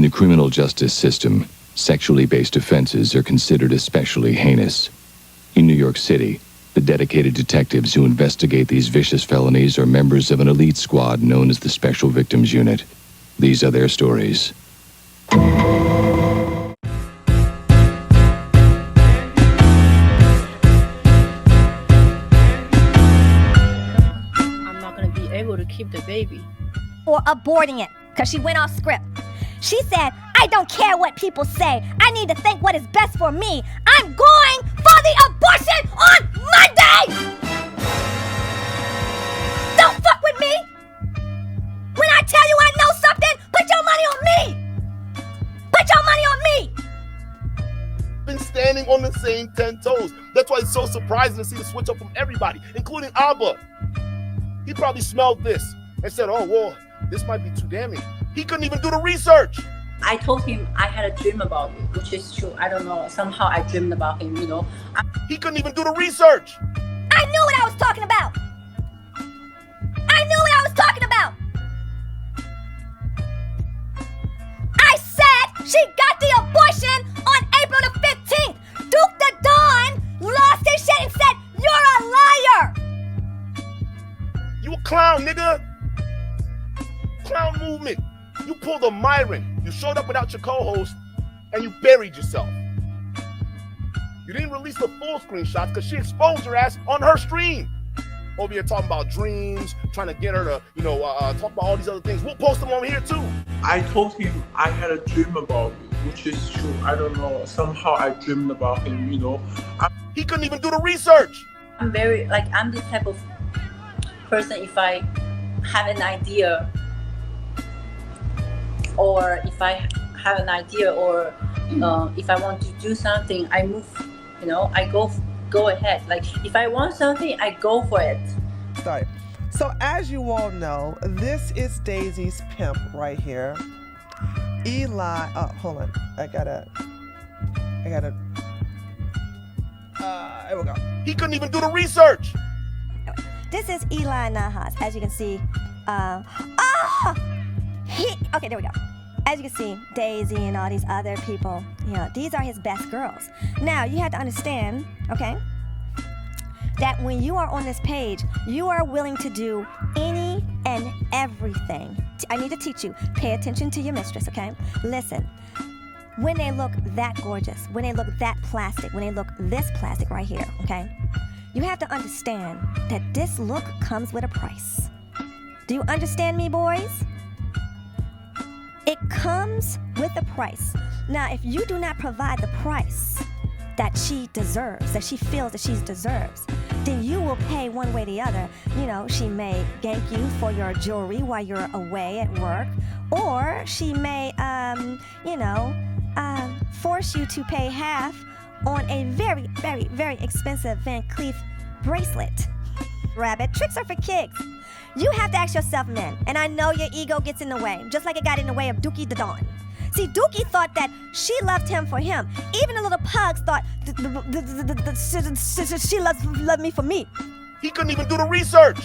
the criminal justice system, sexually based offenses are considered especially heinous. In New York City, the dedicated detectives who investigate these vicious felonies are members of an elite squad known as the Special Victims Unit. These are their stories. I'm not gonna be able to keep the baby. Or aborting it, because she went off script. She said, I don't care what people say. I need to think what is best for me. I'm going for the abortion on Monday! Don't fuck with me! When I tell you I know something, put your money on me! Put your money on me! Been standing on the same 10 toes. That's why it's so surprising to see the switch up from everybody, including Abba. He probably smelled this and said, oh, well, this might be too damning. He couldn't even do the research. I told him I had a dream about it, which is true. I don't know. Somehow I dreamed about him, you know. He couldn't even do the research. I knew what I was talking about! I knew what I was talking about! I said she got the abortion on April the 15th! Duke the Don lost his shit and said, you're a liar! You a clown, nigga. Clown movement. You pulled a Myron. You showed up without your co-host and you buried yourself. You didn't release the full screenshots because she exposed your ass on her stream. Over here talking about dreams, trying to get her to, talk about all these other things. We'll post them on here too. I told him I had a dream about it, which is true. I don't know. Somehow I dreamed about him, you know. He couldn't even do the research. I'm the type of person, if I have an idea, or if I have an idea, or if I want to do something, I move, I go ahead. Like, if I want something, I go for it. Sorry. So as you all know, this is Daisy's pimp right here. Eli, hold on. I gotta, here we go. He couldn't even do the research. This is Eli Nahas, as you can see. Okay, there we go. As you can see, Daisy and all these other people, these are his best girls. Now, you have to understand, okay, that when you are on this page, you are willing to do any and everything. I need to teach you. Pay attention to your mistress, okay? Listen. When they look that gorgeous, when they look that plastic, when they look this plastic right here, okay? You have to understand that this look comes with a price. Do you understand me, boys? It comes with a price. Now, if you do not provide the price that she deserves, that she feels that she deserves, then you will pay one way or the other. She may gank you for your jewelry while you're away at work, or she may, force you to pay half on a very, very, very expensive Van Cleef bracelet. Rabbit, tricks are for kicks. You have to ask yourself, men, and I know your ego gets in the way, just like it got in the way of Dookie the Dawn. See, Dookie thought that she loved him for him. Even the little pugs thought she loved me for me. He couldn't even do the research.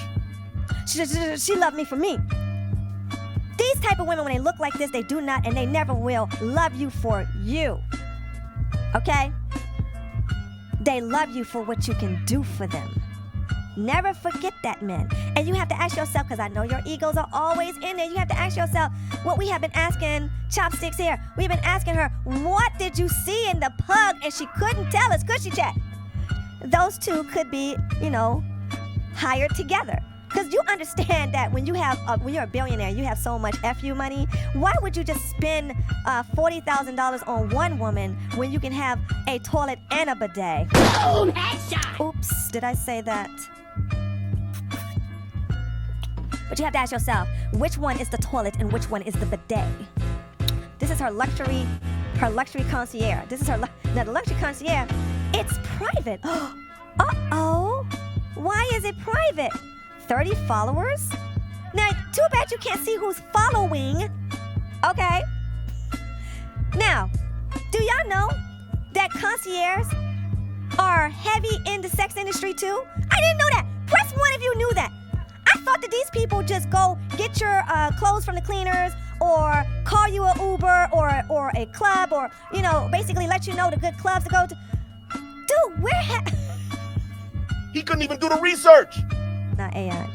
She loved me for me. These type of women, when they look like this, they do not and they never will love you for you. Okay? They love you for what you can do for them. Never forget that, men. And you have to ask yourself, because I know your egos are always in there, you have to ask yourself what we have been asking Chopsticks here. We've been asking her, what did you see in the pug? And she couldn't tell us, could she, Chat? Those two could be, hired together. Because you understand that when you're a billionaire, you have so much FU money. Why would you just spend $40,000 on one woman when you can have a toilet and a bidet? Boom, headshot. Oops, did I say that? But you have to ask yourself, which one is the toilet and which one is the bidet? This is her luxury concierge. Now the luxury concierge, it's private. Uh-oh, why is it private? 30 followers? Now, too bad you can't see who's following. Okay. Now, do y'all know that concierges are heavy in the sex industry too? I didn't know that. Press 1 if you knew that. I thought that these people just go get your clothes from the cleaners, or call you an Uber or a club, or, you know, basically let you know the good clubs to go to. Dude, He couldn't even do the research. Not AI.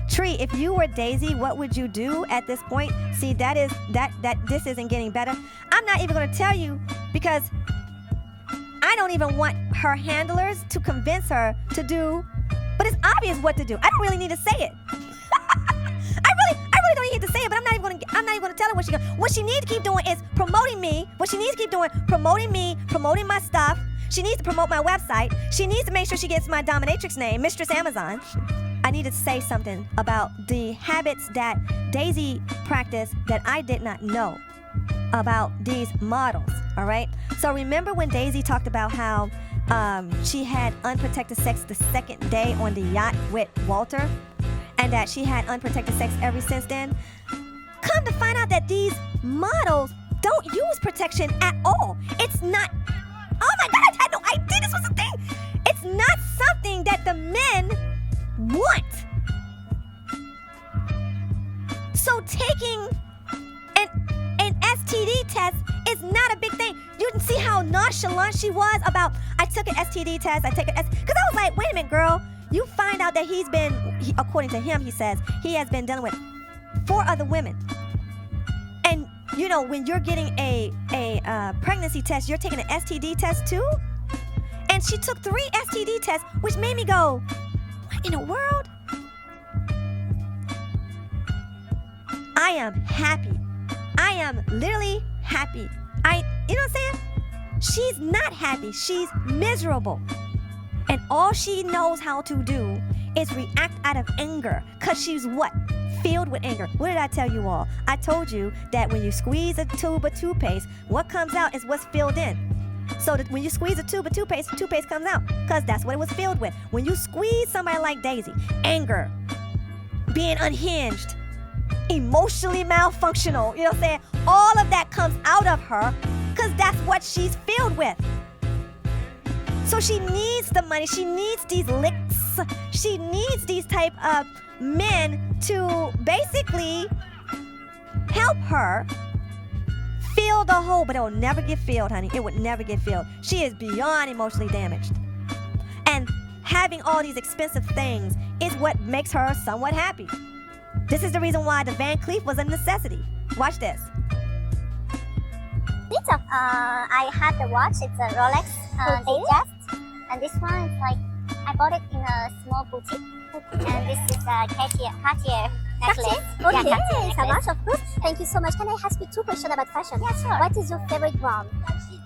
Tree, if you were Daisy, what would you do at this point? See, this isn't getting better. I'm not even going to tell you because I don't even want her handlers to convince her to do, but it's obvious what to do. I don't really need to say it. I really don't need to say it, but I'm not even going to tell her what she going. What she needs to keep doing is promoting me. What she needs to keep doing, promoting me, promoting my stuff. She needs to promote my website. She needs to make sure she gets my dominatrix name, Mistress Amazon. I need to say something about the habits that Daisy practiced that I did not know about these models, all right? So remember when Daisy talked about how she had unprotected sex the second day on the yacht with Walter, and that she had unprotected sex ever since then? Come to find out that these models don't use protection at all. It's not, oh my God, I had no idea this was a thing. It's not something that the men want. So taking an STD test is not a big thing. You can see how nonchalant she was about, I took an STD test, because I was like, wait a minute, girl. You find out that according to him, he says, he has been dealing with 4 other women. And, you know, when you're getting a pregnancy test, you're taking an STD test too? And she took 3 STD tests, which made me go, what in the world? I am happy. I am literally happy. You know what I'm saying? She's not happy. She's miserable. And all she knows how to do is react out of anger. Because she's what? Filled with anger. What did I tell you all? I told you that when you squeeze a tube of toothpaste, what comes out is what's filled in. So that when you squeeze a tube of toothpaste, toothpaste comes out. Because that's what it was filled with. When you squeeze somebody like Daisy, anger, being unhinged, emotionally malfunctional, you know what I'm saying? All of that comes out of her because that's what she's filled with. So she needs the money. She needs these licks. She needs these type of men to basically help her fill the hole, but it will never get filled, honey. It would never get filled. She is beyond emotionally damaged. And having all these expensive things is what makes her somewhat happy. This is the reason why the Van Cleef was a necessity. Watch this. I had the watch. It's a Rolex Datejust. And this one is like, I bought it in a small boutique. And this is a Cartier necklace. Okay, Yeah, Cartier so necklace. much, of course. Thank you so much. Can I ask you 2 questions about fashion? Yeah, sure. What is your favorite brand?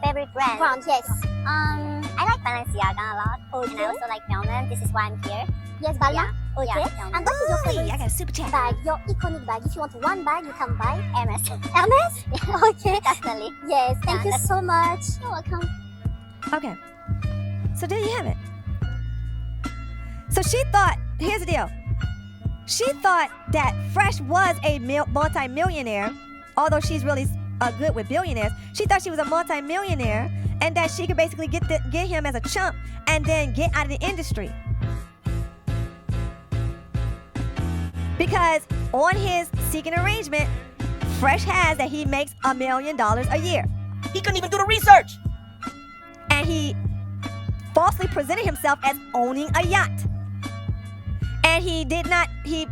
Favorite brand? Yes. I like Balenciaga a lot. Okay. And I also like Bellman. This is why I'm here. Yes, Balmain? Yeah. Okay. Yeah, And what is your favorite I got a super chat. bag? Your iconic bag. If you want one bag, you can buy Hermes. Hermes? Okay. Definitely. Yes, thank you that's- so much. You're welcome. Okay. So there you have it. So she thought, here's the deal. She thought that Fresh was a multi-millionaire, although she's really good with billionaires. She thought she was a multi-millionaire and that she could basically get him as a chump and then get out of the industry. Because on his seeking arrangement, Fresh has that he makes $1 million a year. He couldn't even do the research. And he falsely presented himself as owning a yacht. And he did not, he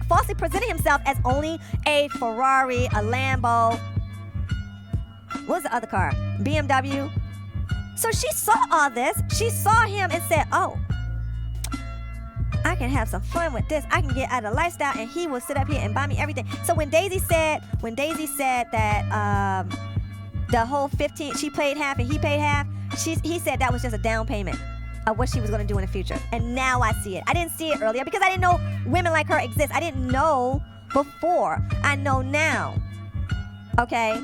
falsely presented himself as owning a Ferrari, a Lambo. What's the other car? BMW. So she saw all this. She saw him and said, oh, I can have some fun with this. I can get out of the lifestyle and he will sit up here and buy me everything. So when Daisy said that the whole 15, she paid half and he paid half, he said that was just a down payment of what she was going to do in the future. And now I see it. I didn't see it earlier because I didn't know women like her exist. I didn't know before. I know now. Okay?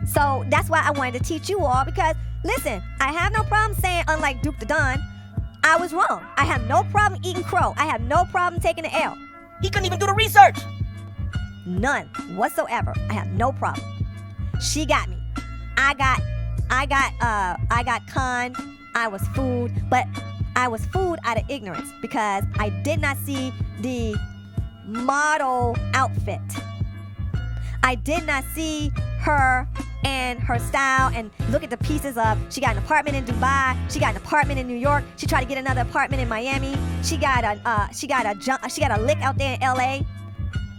So that's why I wanted to teach you all because, listen, I have no problem saying, unlike Duke the Don, I was wrong. I have no problem eating crow. I have no problem taking the L. He couldn't even do the research. None whatsoever. I have no problem. She got me. I got conned. I was fooled, but I was fooled out of ignorance because I did not see the model outfit. I did not see her and her style and look at the pieces of, she got an apartment in Dubai, she got an apartment in New York, she tried to get another apartment in Miami, she got a lick out there in LA.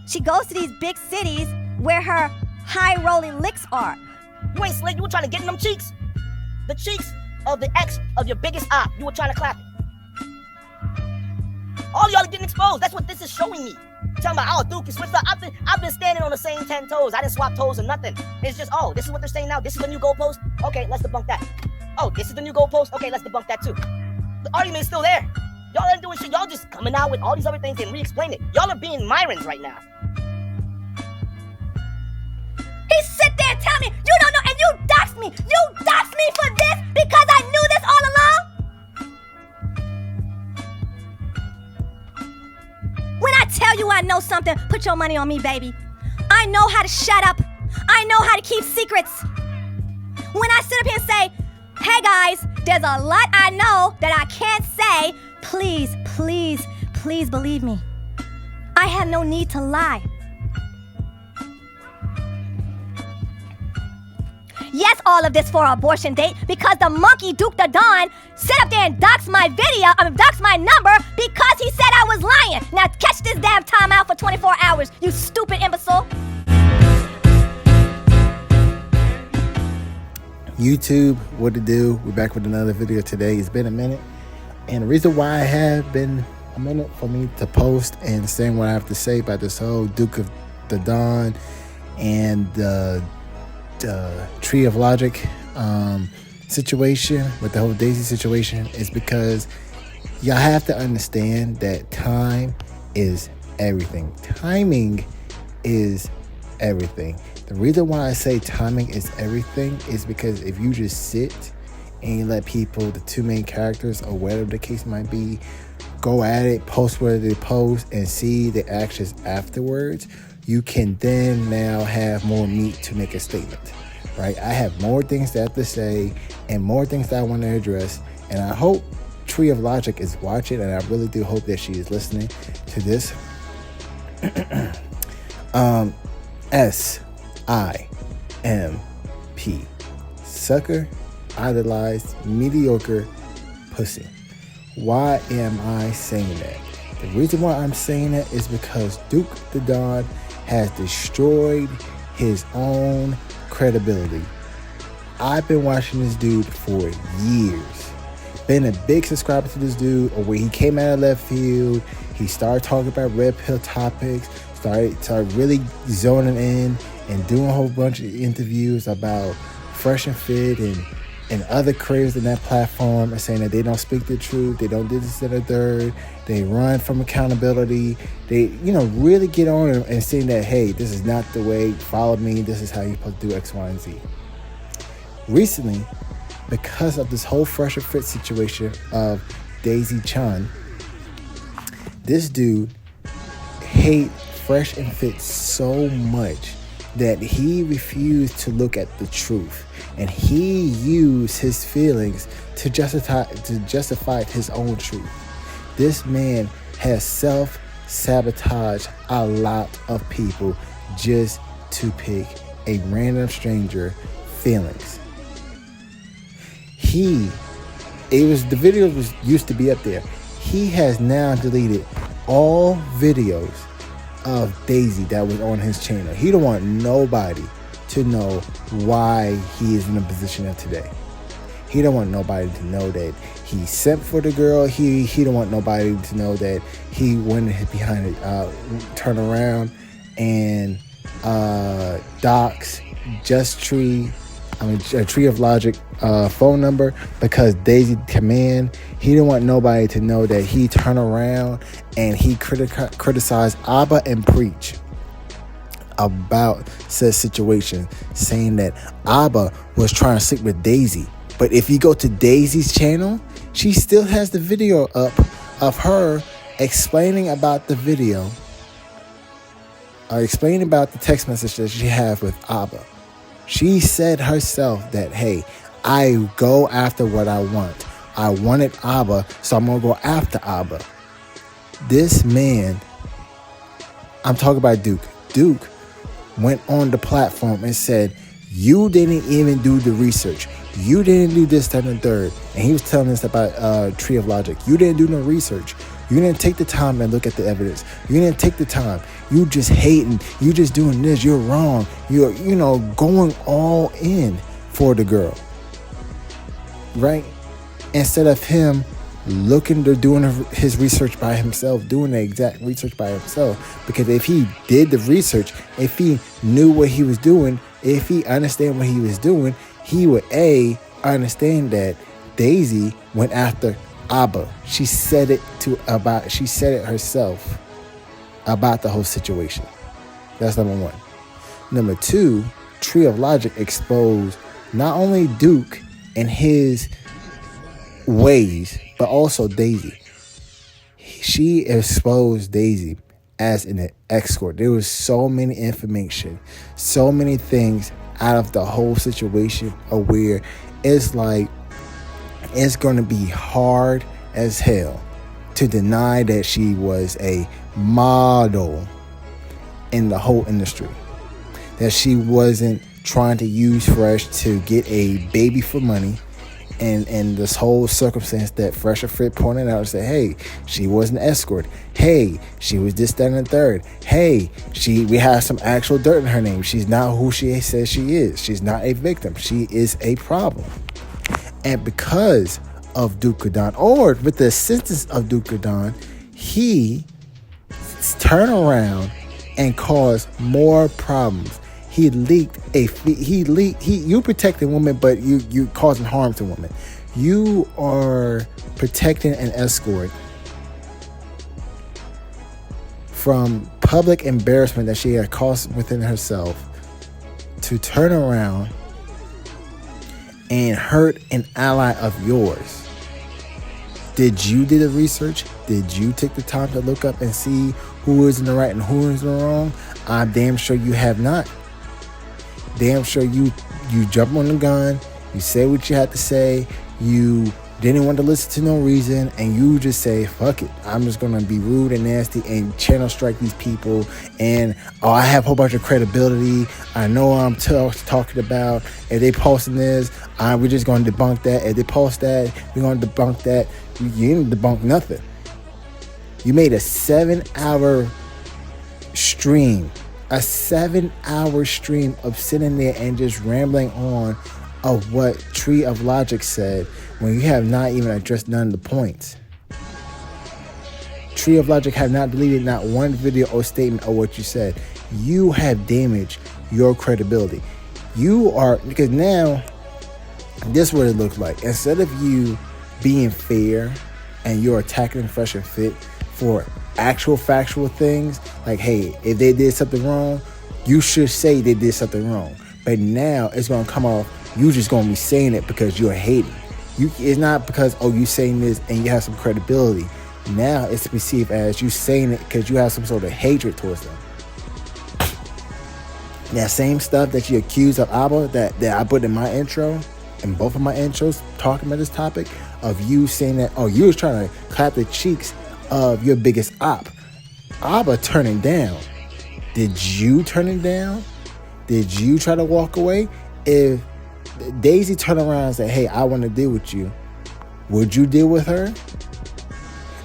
She goes to these big cities where her high rolling licks are. You ain't slick, you were trying to get in them cheeks. The cheeks of the ex of your biggest op, you were trying to clap it. All y'all are getting exposed, that's what this is showing me. Talking about, oh, Duke, you switched up. I've been standing on the same 10 toes. I didn't swap toes or nothing. It's just, oh, this is what they're saying now. This is the new goalpost. Okay, let's debunk that. Oh, this is the new goalpost. Okay, let's debunk that too. The argument is still there. Y'all ain't doing shit. Y'all just coming out with all these other things and re-explain it. Y'all are being Myrons right now. He sit there and tell me, you don't know, and you doxed me. You doxed me for this because I knew this all along? When I tell you I know something, put your money on me, baby. I know how to shut up. I know how to keep secrets. When I sit up here and say, hey guys, there's a lot I know that I can't say, please, please, please believe me. I have no need to lie. Yes, all of this for an abortion date because the monkey Duke the Don sit up there and dox my dox my number because he said I was lying. Now catch this damn time out for 24 hours, you stupid imbecile. YouTube, what to do? We're back with another video today. It's been a minute. And the reason why I have been a minute for me to post and saying what I have to say about this whole Duke of the Don and the Tree of Logic situation with the whole Daisy situation is because y'all have to understand that time is everything. Timing is everything. The reason why I say timing is everything is because if you just sit and you let people, the two main characters or whatever the case might be, go at it, post where they post and see the actions afterwards, you can then now have more meat to make a statement, right? I have more things that I have to say and more things that I want to address, and I hope Tree of Logic is watching, and I really do hope that she is listening to this. S-I-M-P. Sucker, idolized, mediocre pussy. Why am I saying that? The reason why I'm saying that is because Duke the Don has destroyed his own credibility. I've been watching this dude for years. Been a big subscriber to this dude, or when he came out of left field, he started talking about red pill topics, started really zoning in and doing a whole bunch of interviews about Fresh and Fit and other creators in that platform, and saying that they don't speak the truth, they don't do this and the third, they run from accountability, they really get on and saying that, hey, this is not the way, follow me, this is how you're supposed to do X, Y, and Z. Recently, because of this whole Fresh and Fit situation of Daisy Chen, this dude hate Fresh and Fit so much that he refused to look at the truth, and he used his feelings to justify his own truth. This man has self-sabotaged a lot of people just to pick a random stranger feelings. The videos was used to be up there. He has now deleted all videos of Daisy that was on his channel. He don't want nobody to know why he is in the position of today. He don't want nobody to know that he sent for the girl. He don't want nobody to know that he went behind it, turn around and dox Tree of Logic phone number because Daisy command. He didn't want nobody to know that he turned around and he criticized Abba and Preach about said situation, saying that Abba was trying to sleep with Daisy. But if you go to Daisy's channel, she still has the video up of her explaining about the video, explaining about the text message that she had with Abba. She said herself that, hey, I go after what I want. I wanted Abba, so I'm going to go after Abba. This man I'm talking about Duke. Duke went on the platform and said, you didn't even do the research. You didn't do this, that, and the third. And he was telling us about Tree of Logic. You didn't do no research. You didn't take the time and look at the evidence. You didn't take the time. You just hating. You just doing this. You're wrong. You're, going all in for the girl. Right? Instead of him looking to doing his research by himself, doing the exact research by himself. Because if he did the research, if he knew what he was doing, if he understand what he was doing, he would understand that Daisy went after Abba. She said it herself about the whole situation. That's number one. Number two, Tree of Logic exposed not only Duke and his ways, but also Daisy. She exposed Daisy as an escort. There was so many information, so many things out of the whole situation of where it's like it's going to be hard as hell to deny that she was a model in the whole industry, that she wasn't trying to use Fresh to get a baby for money. And this whole circumstance that Fresh and Fit pointed out and said, hey, she was an escort. Hey, she was this, that, and the third. Hey, we have some actual dirt in her name. She's not who she says she is. She's not a victim. She is a problem. And because of Duke Godon, or with the assistance of Duke Godon, he turned around and caused more problems. You protecting women, but you causing harm to women. You are protecting an escort from public embarrassment that she had caused within herself to turn around and hurt an ally of yours. Did you do the research? Did you take the time to look up and see who is in the right and who is in the wrong? I'm damn sure you have not. Damn sure you jump on the gun, you say what you had to say, you didn't want to listen to no reason, and you just say, fuck it, I'm just going to be rude and nasty and channel strike these people, and I have a whole bunch of credibility, I know what I'm talking about, if they posting this, we're just going to debunk that, if they post that, we're going to debunk that. You didn't debunk nothing. You made a 7-hour stream. A 7-hour stream of sitting there and just rambling on of what Tree of Logic said when you have not even addressed none of the points. Tree of Logic have not deleted not one video or statement of what you said. You have damaged your credibility. Because now, this is what it looks like. Instead of you being fair and you're attacking Fresh and Fit for actual factual things, like, hey, if they did something wrong, you should say they did something wrong. But now it's going to come off, you just going to be saying it because you're hating. It's not because, you saying this and you have some credibility. Now it's perceived as you saying it because you have some sort of hatred towards them. That same stuff that you accused of Abba that I put in my intro, in both of my intros, talking about this topic, of you saying that, you was trying to clap the cheeks of your biggest op. Abba turning down. Did you turn it down? Did you try to walk away? If Daisy turned around and said, hey, I want to deal with you, would you deal with her?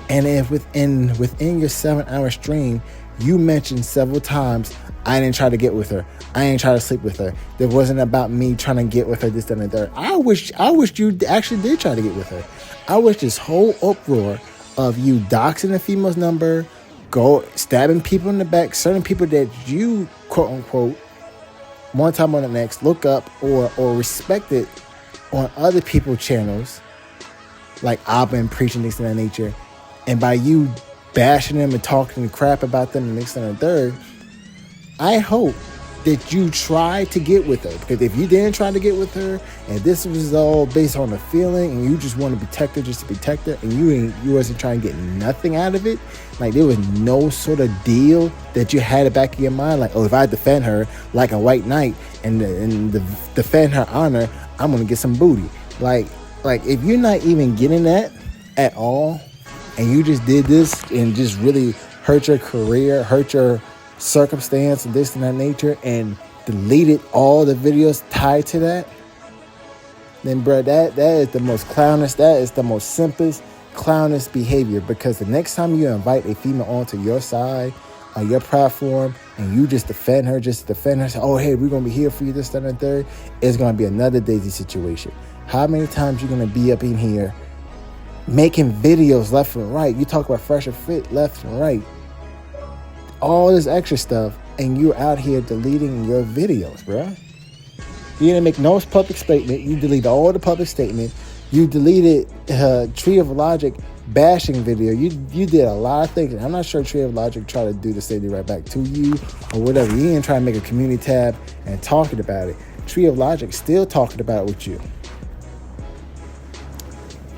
And if within your 7-hour stream, you mentioned several times, I didn't try to get with her. I ain't try to sleep with her. It wasn't about me trying to get with her, this, that, and the third. I wish you actually did try to get with her. I wish this whole uproar of you doxing a female's number, go stabbing people in the back, certain people that you, quote unquote, one time on the next, look up or respected on other people's channels, like Abba and preaching things of that nature, and by you bashing them and talking crap about them and this and the third, I hope that you try to get with her. Because if you didn't try to get with her, and this was all based on a feeling, and you just want to protect her just to protect her, and you wasn't trying to get nothing out of it, like there was no sort of deal that you had at the back of your mind, like, if I defend her like a white knight and defend her honor, I'm gonna get some booty. Like if you're not even getting that at all, and you just did this and just really hurt your career, hurt your circumstance and this and that nature and deleted all the videos tied to that, then bro, that is the most clownish, that is the most simplest clownish behavior. Because the next time you invite a female onto your side on your platform and you just defend her, say, oh hey, we're gonna be here for you, this, that, and the third, it's gonna be another Daisy situation. How many times you gonna be up in here making videos left and right? You talk about Fresh and Fit left and right, all this extra stuff, and you're out here deleting your videos, bro. You didn't make no public statement. You deleted all the public statement. You deleted Tree of Logic bashing video. You did a lot of things. I'm not sure Tree of Logic tried to do the same right back to you or whatever. You didn't try to make a community tab and talking about it. Tree of Logic still talking about it with you.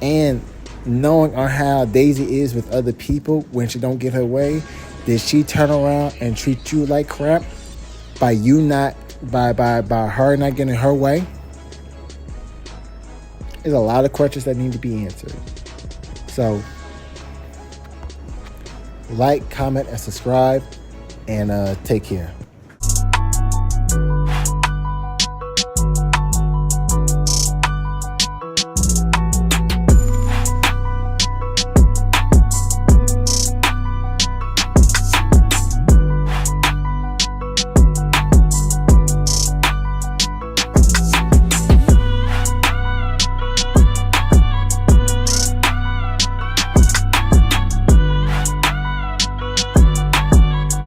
And knowing on how Daisy is with other people when she don't get her way, did she turn around and treat you like crap by you not, by her not getting her way? There's a lot of questions that need to be answered. So, like, comment, and subscribe, and take care.